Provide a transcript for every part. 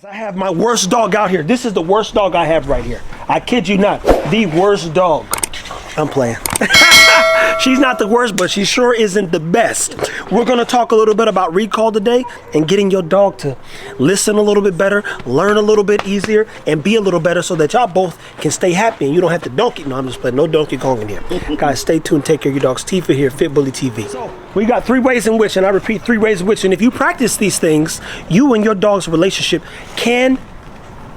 I have my worst dog out here. This is the worst dog I have right here. I kid you not. The worst dog. I'm playing. She's not the worst, but she sure isn't the best. We're going to talk a little bit about recall today and getting your dog to listen a little bit better, learn a little bit easier, and be a little better so that y'all both can stay happy and you don't have to donkey. No, I'm just playing. No Donkey Kong in here. Guys, stay tuned. Take care of your dogs. Tifa here, Fit Bully TV. So we got 3 ways in which, and I repeat, 3 ways in which, and if you practice these things, you and your dog's relationship can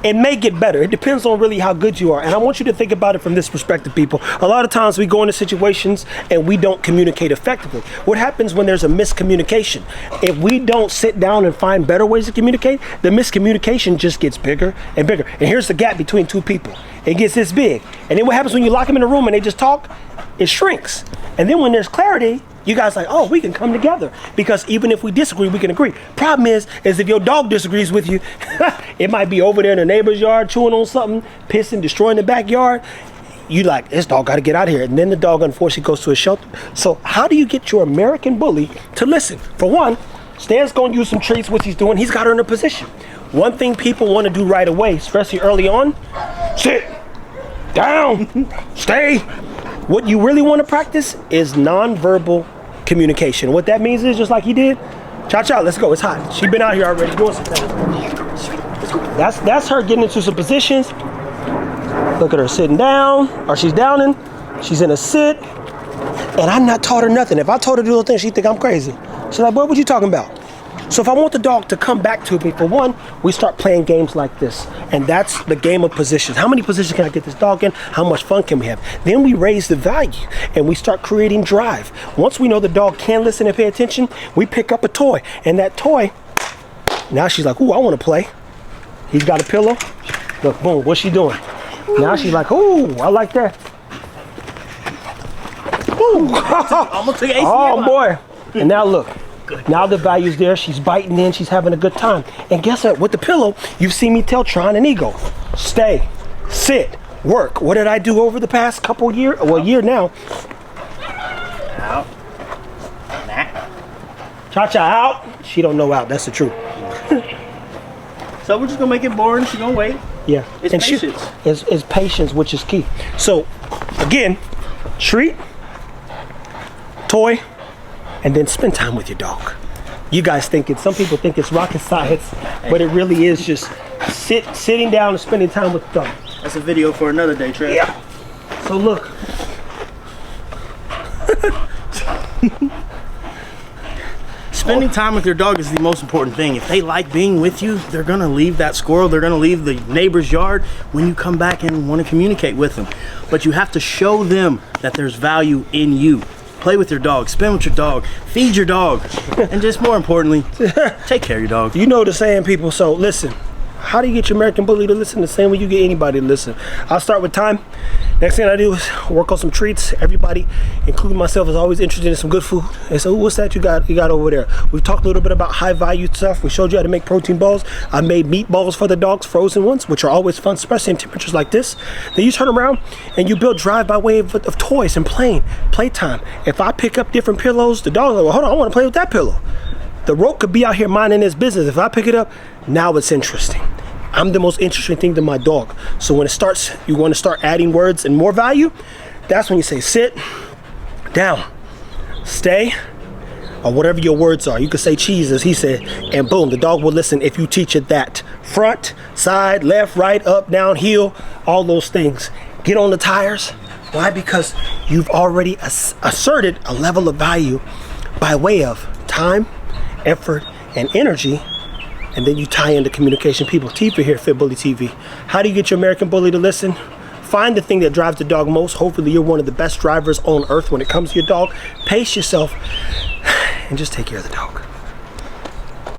and may get better. It depends on really how good you are. And I want you to think about it from this perspective, people. A lot of times we go into situations and we don't communicate effectively. What happens when there's a miscommunication? If we don't sit down and find better ways to communicate, the miscommunication just gets bigger and bigger. And here's the gap between 2 people. It gets this big. And then what happens when you lock them in a room and they just talk? It shrinks. And then when there's clarity, you guys like, oh, we can come together because even if we disagree, we can agree. Problem is if your dog disagrees with you, it might be over there in the neighbor's yard chewing on something, pissing, destroying the backyard. You like, this dog got to get out of here. And then the dog unfortunately goes to a shelter. So how do you get your American bully to listen? For one, Stan's going to use some treats, what he's doing. He's got her in a position. One thing people want to do right away, especially early on, sit down, stay. What you really want to practice is nonverbal communication. What that means is just like he did, cha-cha, let's go, it's hot. She's been out here already doing some things. That's her getting into some positions. Look at her sitting down, or she's downing. She's in a sit, and I'm not taught her nothing. If I told her to do those things, she'd think I'm crazy. She's like, boy, what you talking about? So if I want the dog to come back to me, for one, we start playing games like this. And that's the game of positions. How many positions can I get this dog in? How much fun can we have? Then we raise the value and we start creating drive. Once we know the dog can listen and pay attention, we pick up a toy. And that toy, now she's like, ooh, I want to play. He's got a pillow. Look, boom, what's she doing? Now she's like, ooh, I like that. Ooh. Almost took ACL. Oh, boy. And now look. Now the value's there, she's biting in, she's having a good time. And guess what, with the pillow, you've seen me tell Tron and Ego, stay, sit, work. What did I do over the past couple years, well, year now? Out. Nah. Cha-cha out, she don't know out, that's the truth. So we're just gonna make it boring, she's gonna wait. Yeah. It's and patience. It's patience, which is key. So, again, treat, toy, and then spend time with your dog. You guys some people think it's rocket science, but it really is just sitting down and spending time with the dog. That's a video for another day, Trev. Yeah. So look. Spending time with your dog is the most important thing. If they like being with you, they're gonna leave that squirrel, they're gonna leave the neighbor's yard when you come back and wanna communicate with them. But you have to show them that there's value in you. Play with your dog, spend with your dog, feed your dog, and just more importantly, take care of your dog. You know the saying, people, so listen. How do you get your American bully to listen? The same way you get anybody to listen. I'll start with time. Next thing I do is work on some treats. Everybody, including myself, is always interested in some good food. And so, what's that you got over there? We've talked a little bit about high value stuff. We showed you how to make protein balls. I made meatballs for the dogs, frozen ones, which are always fun, especially in temperatures like this. Then you turn around and you build drive by way of toys and playtime. If I pick up different pillows, the dog's like, well, hold on, I want to play with that pillow. The rope could be out here minding his business. If I pick it up, now it's interesting. I'm the most interesting thing to my dog. So when it starts, you want to start adding words and more value, that's when you say sit, down, stay, or whatever your words are. You could say cheese, as he said, and boom, the dog will listen if you teach it that. Front, side, left, right, up, down, heel, all those things. Get on the tires. Why? Because you've already asserted a level of value by way of time, effort, and energy, and then you tie into communication. People, Tifa here, Fit Bully TV. How do you get your American bully to listen? Find the thing that drives the dog most. Hopefully you're one of the best drivers on earth when it comes to your dog. Pace yourself and just take care of the dog.